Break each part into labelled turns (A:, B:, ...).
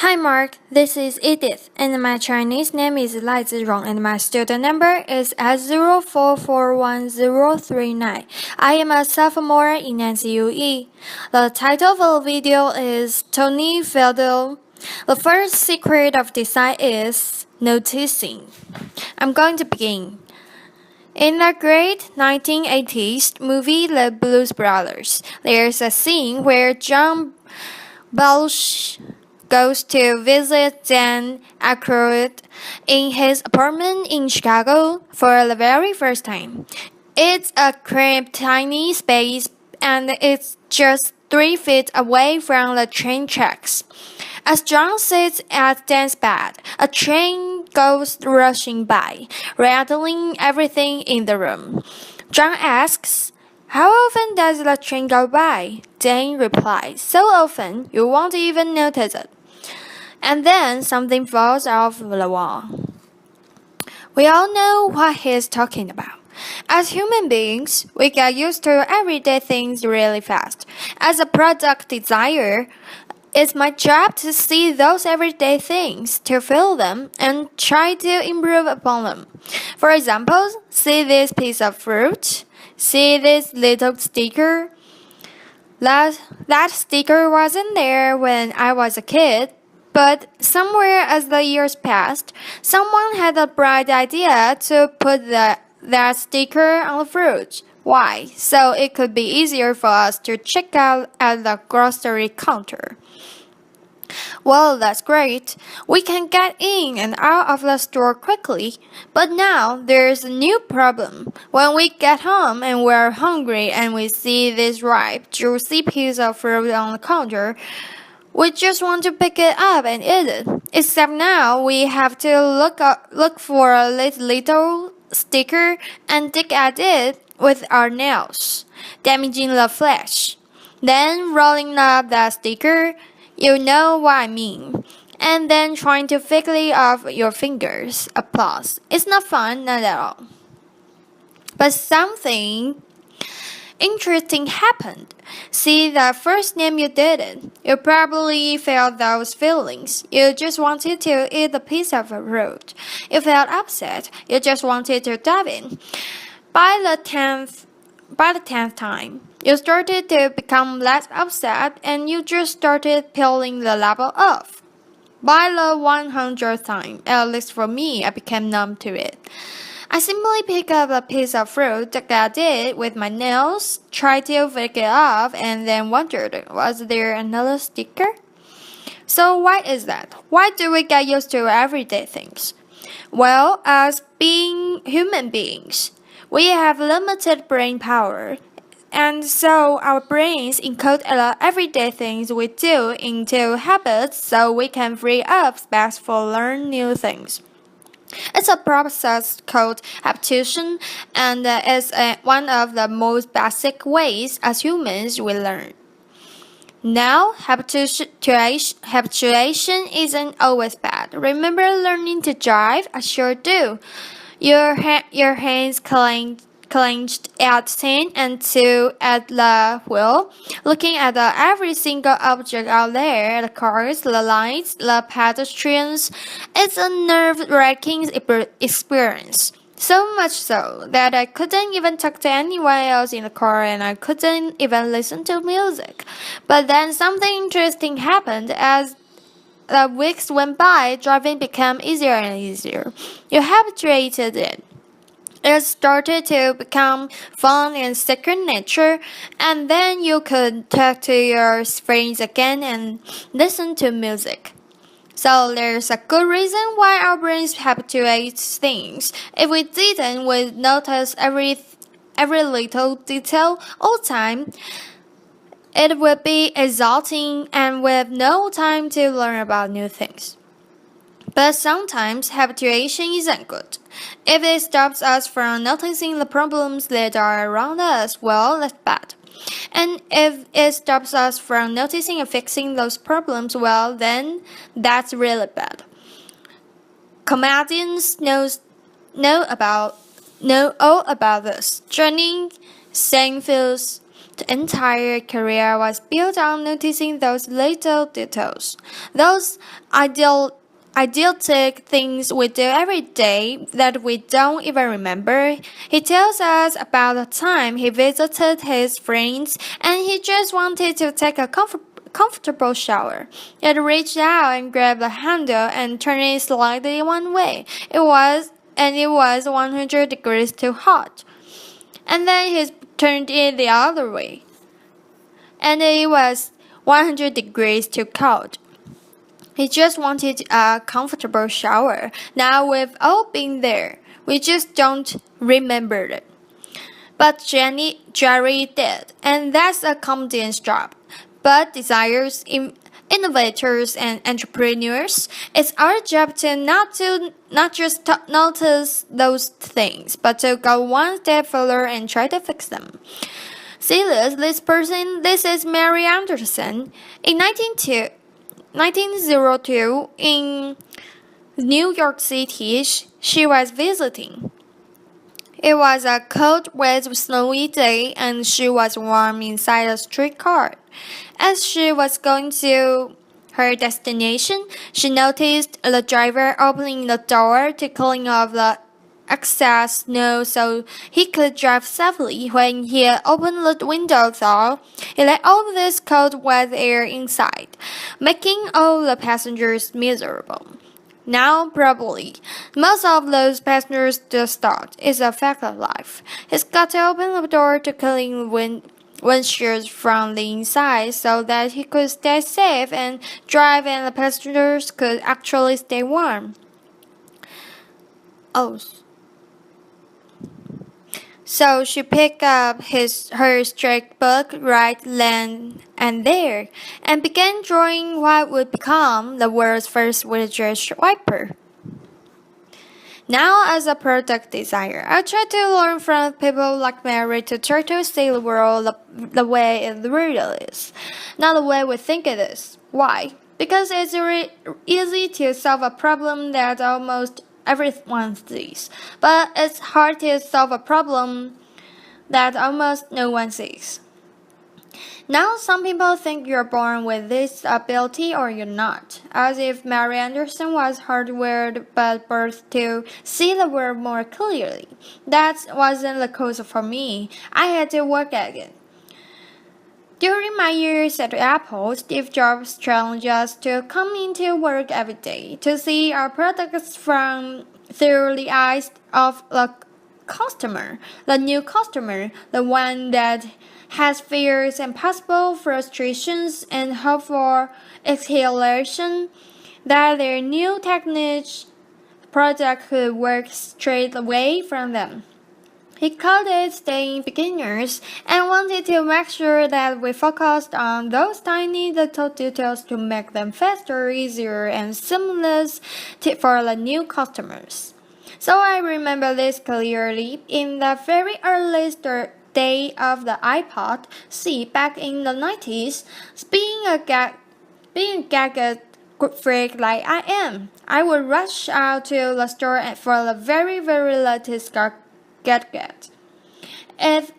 A: Hi Mark, this is Edith, and my Chinese name is Lai Zirong, and my student number is S0441039. I am a sophomore in NCUE. The title of the video is Tony Fadell. The first secret of design is noticing. I'm going to begin. In the great 1980s movie The Blues Brothers, there's a scene where John Belch goes to visit Dan Aykroyd in his apartment in Chicago for the very first time. It's a cramped, tiny space, and it's just 3 feet away from the train tracks. As John sits at Dan's bed, a train goes rushing by, rattling everything in the room. John asks, "How often does the train go by?" Dan replies, "So often, you won't even notice it." And then something falls off the wall. We all know what he's talking about. As human beings, we get used to everyday things really fast. As a product designer, it's my job to see those everyday things, to feel them, and try to improve upon them. For example, see this piece of fruit? See this little sticker? That sticker wasn't there when I was a kid. But somewhere as the years passed, someone had a bright idea to put that sticker on the fruit. Why? So it could be easier for us to check out at the grocery counter. Well, that's great. We can get in and out of the store quickly. But now there's a new problem. When we get home and we're hungry and we see this ripe, juicy piece of fruit on the counter, we just want to pick it up and eat it. Except now we have to look for a little sticker and dig at it with our nails, damaging the flesh. Then rolling up that sticker, you know what I mean. And then trying to pick it off your fingers. Applause. It's not fun, not at all. But something interesting happened. See, the first time you did it, you probably felt those feelings. You just wanted to eat a piece of fruit. You felt upset. You just wanted to dive in. By the tenth time, you started to become less upset, and you just started peeling the label off. By the 100th time, at least for me, I became numb to it. I simply pick up a piece of fruit, dug at it with my nails, tried to pick it off, and then wondered, was there another sticker? So why is that? Why do we get used to everyday things? Well, as being human beings, we have limited brain power. And so our brains encode everyday things we do into habits so we can free up space for learn new things. It's a process called habituation, and it's one of the most basic ways as humans we learn. Now, habituation isn't always bad. Remember learning to drive? I sure do. Your hands clenched at 10 and 2 at the wheel, looking at every single object out there, the cars, the lights, the pedestrians. It's a nerve-wracking experience. So much so that I couldn't even talk to anyone else in the car, and I couldn't even listen to music. But then something interesting happened. As the weeks went by, driving became easier and easier. You habituated it. It started to become fun and second nature, and then you could talk to your friends again and listen to music. So there's a good reason why our brains habituate things. If we didn't, we'd notice every little detail all the time. It would be exhausting, and we have no time to learn about new things. But sometimes habituation isn't good. If it stops us from noticing the problems that are around us, well, that's bad. And if it stops us from noticing and fixing those problems, well, then that's really bad. Comedians know all about this. Johnny Seinfeld's The entire career was built on noticing those little details, those idiotic things we do every day that we don't even remember. He tells us about the time he visited his friends and he just wanted to take a comfortable shower. He reached out and grabbed the handle and turned it slightly one way. It was 100 degrees too hot. And then he turned it the other way. And it was 100 degrees too cold. He just wanted a comfortable shower. Now we've all been there. We just don't remember it. But Jerry did, and that's a comedian's job. But designers, innovators, and entrepreneurs, it's our job to not just notice those things, but to go one step further and try to fix them. See this is Mary Anderson. In 1902, in New York City, she was visiting. It was a cold, wet, snowy day, and she was warm inside a streetcar. As she was going to her destination, she noticed the driver opening the door to clean off the excess snow so he could drive safely. When he opened the window, though, he let all this cold, wet air inside, making all the passengers miserable. Now, probably, most of those passengers just thought it's a fact of life. He's got to open the door to clean windshields from the inside so that he could stay safe and drive and the passengers could actually stay warm. Oh. So she picked up her straight book right then and there and began drawing what would become the world's first windshield wiper. Now, as a product designer, I try to learn from people like Mary to try to see the world the way it really is, not the way we think it is. Why? Because it's easy to solve a problem that almost everyone sees, but it's hard to solve a problem that almost no one sees. Now, some people think you're born with this ability or you're not, as if Mary Anderson was hardwired but birthed to see the world more clearly. That wasn't the case for me. I had to work at it. During my years at Apple, Steve Jobs challenged us to come into work every day to see our products through the eyes of the customer, the new customer, the one that has fears and possible frustrations and hope for exhilaration, that their new technique product could work straight away from them. He called it staying beginners and wanted to make sure that we focused on those tiny little details to make them faster, easier, and seamless for the new customers. So I remember this clearly. In the very earliest day of the iPod C back in the 90s, being a gadget freak like I am, I would rush out to the store for the very, very latest gadget. If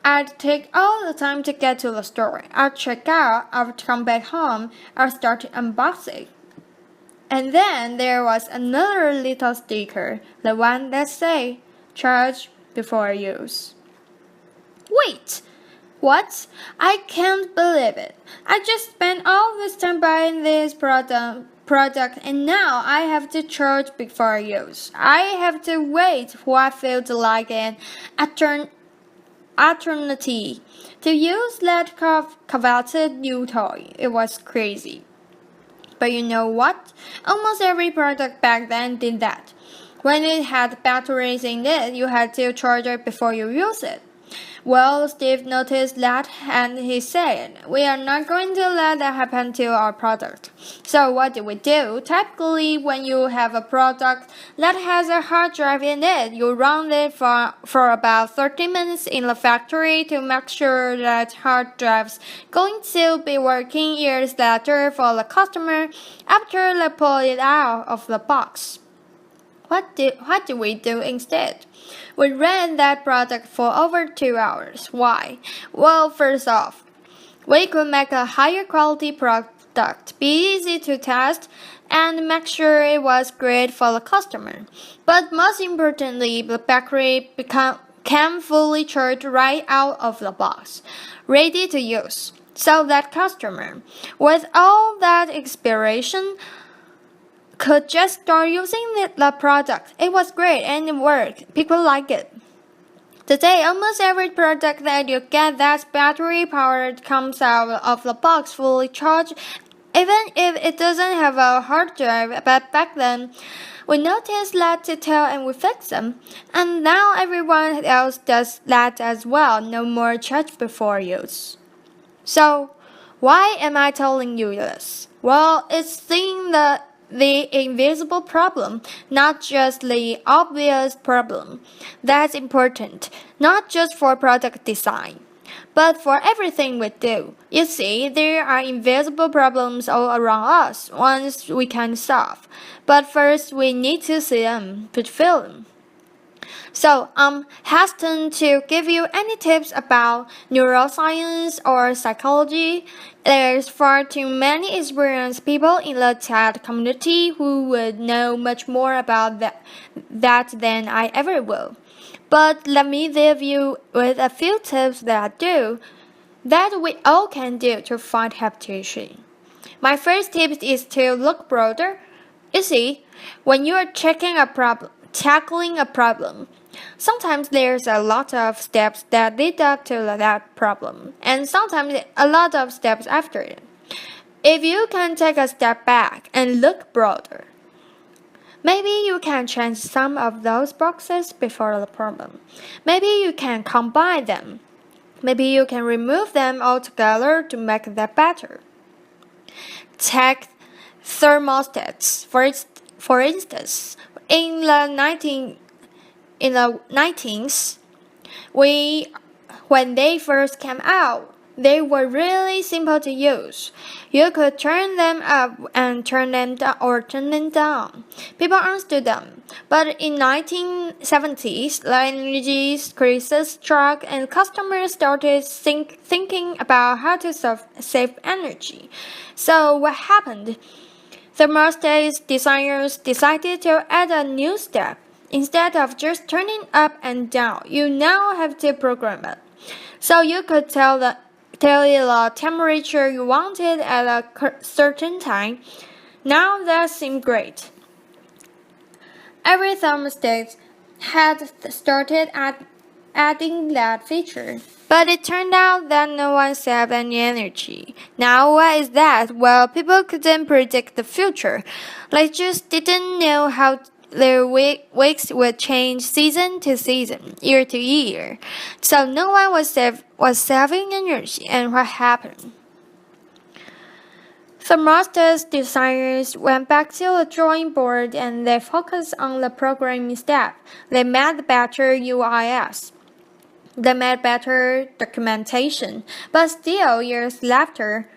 A: I'd take all the time to get to the store, I'd check out, I'd come back home, I'd start unboxing. And then there was another little sticker, the one that say, charge before use. Wait! What? I can't believe it. I just spent all this time buying this product and now I have to charge before use. I have to wait what feels like an eternity to use that coveted new toy. It was crazy. But you know what? Almost every product back then did that. When it had batteries in it, you had to charge it before you use it. Well, Steve noticed that and he said, we are not going to let that happen to our product. So what do we do? Typically, when you have a product that has a hard drive in it, you run it for about 30 minutes in the factory to make sure that hard drive's going to be working years later for the customer after they pull it out of the box. What do we do instead? We ran that product for over 2 hours. Why? Well, first off, we could make a higher quality product, be easy to test, and make sure it was great for the customer. But most importantly, the battery came fully charged right out of the box, ready to use. So that customer, with all that inspiration, could just start using the product. It was great and it worked. People like it. Today, almost every product that you get that's battery powered comes out of the box fully charged, even if it doesn't have a hard drive. But back then, we noticed that detail and we fixed them. And now everyone else does that as well. No more charge before use. So, why am I telling you this? Well, it's seeing the invisible problem, not just the obvious problem. That's important, not just for product design, but for everything we do. You see, there are invisible problems all around us, ones we can solve. But first, we need to see them, to feel them. So I'm hesitant to give you any tips about neuroscience or psychology. There's far too many experienced people in the TED community who would know much more about that than I ever will. But let me leave you with a few tips that we all can do to find happy. My first tip is to look broader. You see, when you are tackling a problem, sometimes there's a lot of steps that lead up to that problem, and sometimes a lot of steps after it. If you can take a step back and look broader, maybe you can change some of those boxes before the problem. Maybe you can combine them. Maybe you can remove them altogether to make that better. Take thermostats, for instance. In the 19th, when they first came out, they were really simple to use. You could turn them up and turn them down or turn them down. People understood them. But in 1970s, the energy crisis struck and customers started thinking about how to save energy. So what happened? Thermostat designers decided to add a new step. Instead of just turning up and down, you now have to program it. So you could tell it the temperature you wanted at a certain time. Now that seemed great. Every thermostat had started adding that feature. But it turned out that no one saved any energy. Now what is that? Well, people couldn't predict the future. They just didn't know how their weeks would change season to season, year to year. So no one was saving energy. And what happened? Thermostat designers went back to the drawing board and they focused on the programming step. They made better UIs. They made better documentation. But still, years later,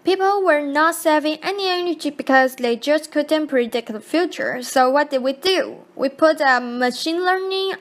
A: people were not saving any energy because they just couldn't predict the future. So what did we do? We put a machine learning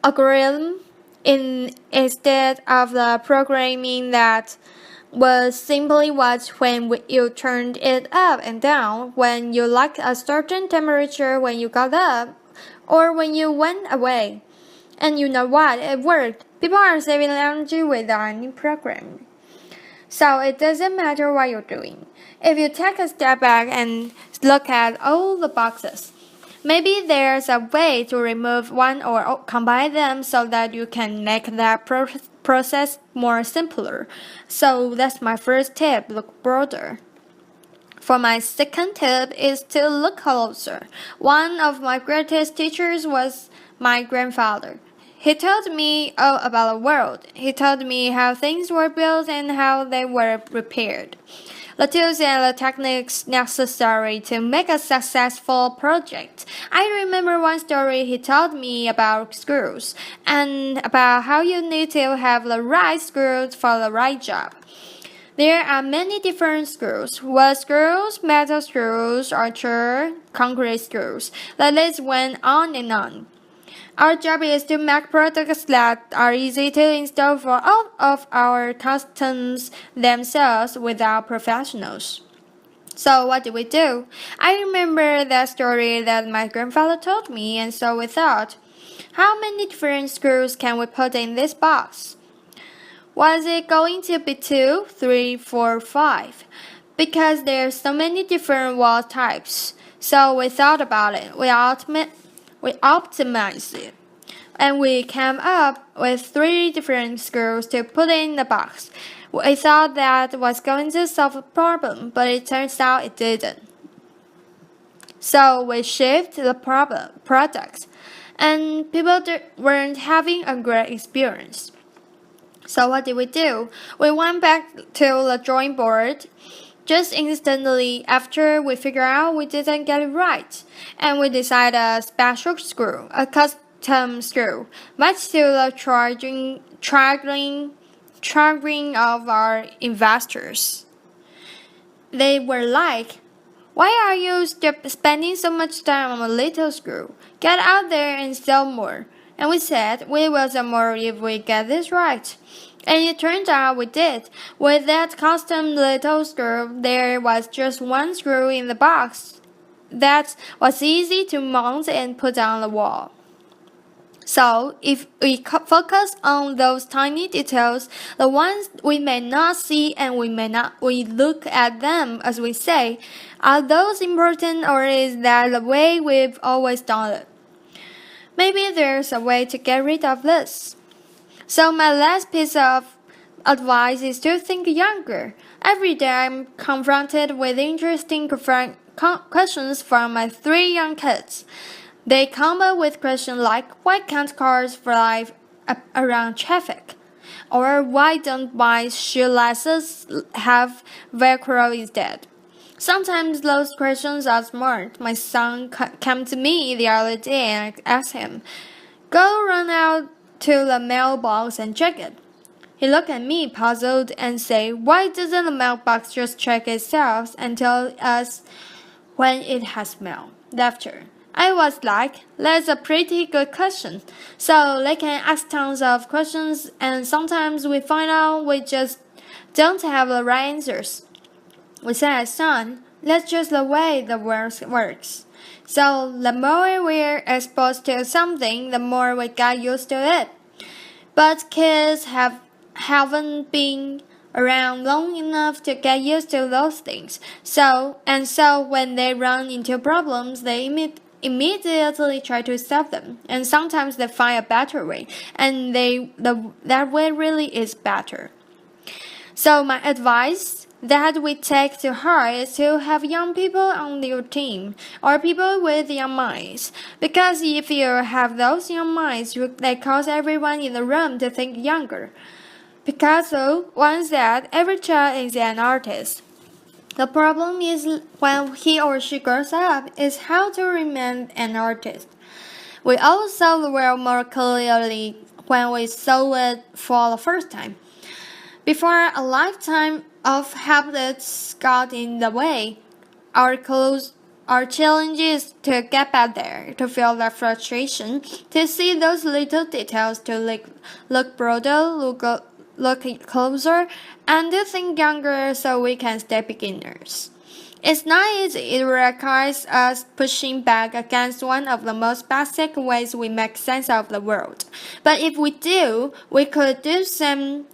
A: algorithm instead of the programming that was simply watch when you turned it up and down, when you liked a certain temperature when you got up, or when you went away. And you know what? It worked. People are saving energy without any programming. So it doesn't matter what you're doing. If you take a step back and look at all the boxes, maybe there's a way to remove one or combine them so that you can make that process more simpler. So that's my first tip, look broader. For my second tip is to look closer. One of my greatest teachers was my grandfather. He told me all about the world. He told me how things were built and how they were repaired. The tools and the techniques necessary to make a successful project. I remember one story he told me about screws and about how you need to have the right screws for the right job. There are many different screws: wood screws, metal screws, archer, concrete screws. The list went on and on. Our job is to make products that are easy to install for all of our customers themselves without professionals. So what did we do? I remember that story that my grandfather told me, and so we thought, how many different screws can we put in this box? Was it going to be 2, 3, 4, 5? Because there's so many different wall types. So we thought about it. We optimized it. And we came up with 3 different screws to put in the box. We thought that was going to solve the problem, but it turns out it didn't. So we shipped the product, and people weren't having a great experience. So what did we do? We went back to the drawing board just instantly after we figured out we didn't get it right, and we decided a special screw, a custom screw, much to the chagrin of our investors. They were like, "Why are you spending so much time on a little screw? Get out there and sell more." And we said, "We will sell more if we get this right." And it turned out we did. With that custom little screw, there was just 1 screw in the box that was easy to mount and put on the wall. So, if we focus on those tiny details, the ones we may not see and we look at them as we say, are those important, or is that the way we've always done it? Maybe there's a way to get rid of this. So my last piece of advice is to think younger. Every day I'm confronted with interesting questions from my 3 young kids. They come up with questions like, why can't cars fly around traffic? Or why don't my shoelaces have Velcro instead? Sometimes those questions are smart. My son came to me the other day and I asked him, "Go run out to the mailbox and check it." He looked at me puzzled and said, "Why doesn't the mailbox just check itself and tell us when it has mail?" Laughter. I was like, "That's a pretty good question." So they can ask tons of questions, and sometimes we find out we just don't have the right answers. We said, "Son, that's just the way the world works." So the more we're exposed to something, the more we get used to it. But kids haven't been around long enough to get used to those things. So when they run into problems, they immediately try to solve them. And sometimes they find a better way, and that way really is better. So my advice that we take to heart is to have young people on your team, or people with young minds. Because if you have those young minds, they cause everyone in the room to think younger. Picasso once said, "Every child is an artist." The problem is when he or she grows up is how to remain an artist. We all saw the world more clearly when we saw it for the first time. Before a lifetime of habits got in the way, our challenge is to get back there, to feel that frustration, to see those little details, to look broader, look closer, and to think younger so we can stay beginners. It's not easy. It requires us pushing back against one of the most basic ways we make sense of the world. But if we do, we could do some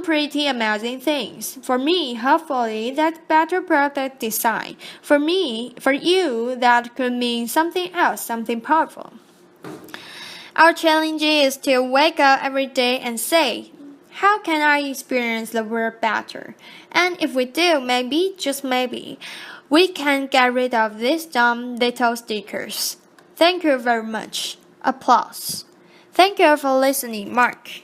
A: pretty amazing things. For me, hopefully, that's better product design. For you, that could mean something else, something powerful. Our challenge is to wake up every day and say, how can I experience the world better? And if we do, maybe, just maybe, we can get rid of these dumb little stickers. Thank you very much. Applause. Thank you for listening, Mark.